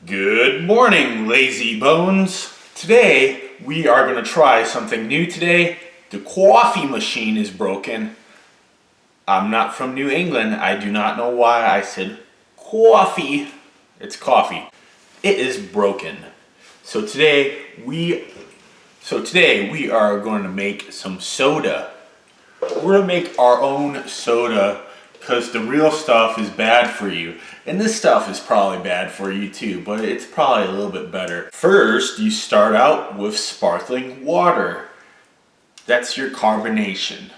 Good morning, lazy bones. Today, we are going to try something new today. The coffee machine is broken. I'm not from New England. I do not know why I said coffee. It's coffee. It is broken. So today we are going to make some soda. We're going to make our own soda because the real stuff is bad for you. And this stuff is probably bad for you too, but it's probably a little bit better. First, you start out with sparkling water. That's your carbonation.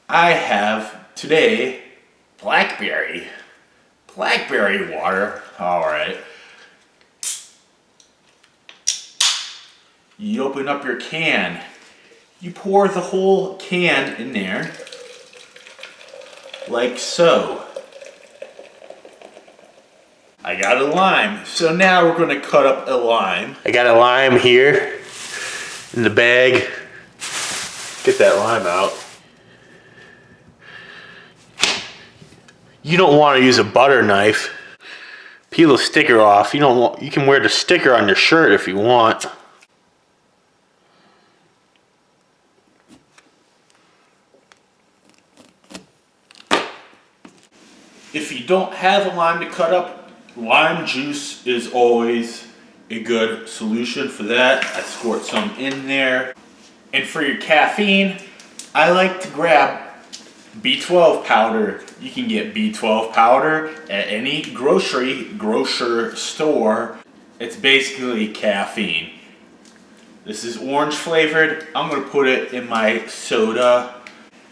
I have today blackberry water. All right. You open up your can. You pour the whole can in there, like so. I got a lime. So now we're going to cut up a lime. I got a lime here in the bag. Get that lime out. You don't want to use a butter knife. Peel the sticker off. You can wear the sticker on your shirt if you want. If you don't have a lime to cut up, lime juice is always a good solution for that. I squirt some in there. And for your caffeine, I like to grab B12 powder. You can get B12 powder at any grocer store. It's basically caffeine. This is orange flavored. I'm gonna put it in my soda.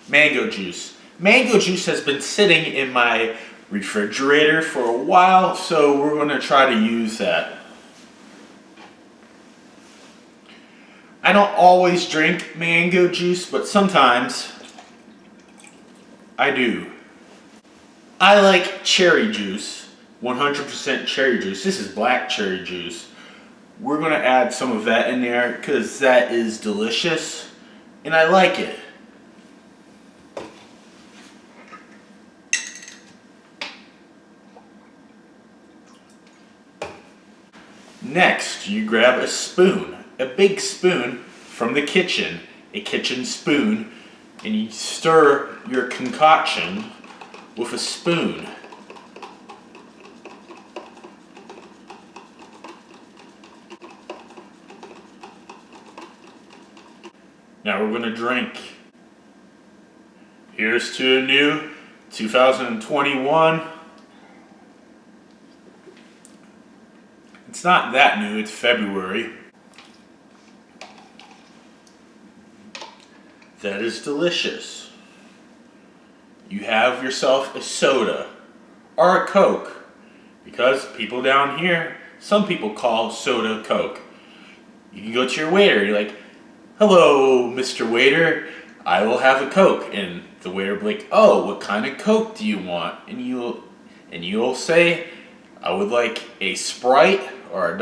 Mango juice. Mango juice has been sitting in my refrigerator for a while, so we're going to try to use that. I don't always drink mango juice, but sometimes I do. I like cherry juice, 100% cherry juice. This is black cherry juice. We're going to add some of that in there because that is delicious and I like it. Next, you grab a spoon, a big spoon from the kitchen, a kitchen spoon, and you stir your concoction with a spoon. Now we're going to drink. Here's to a new 2021. It's not that new, it's February. That is delicious. You have yourself a soda or a Coke, because people down here, some people call soda Coke. You can go to your waiter, you're like, "Hello, Mr. Waiter, I will have a Coke." And the waiter will be like, "Oh, what kind of Coke do you want?" And you'll say, "I would like a Sprite or a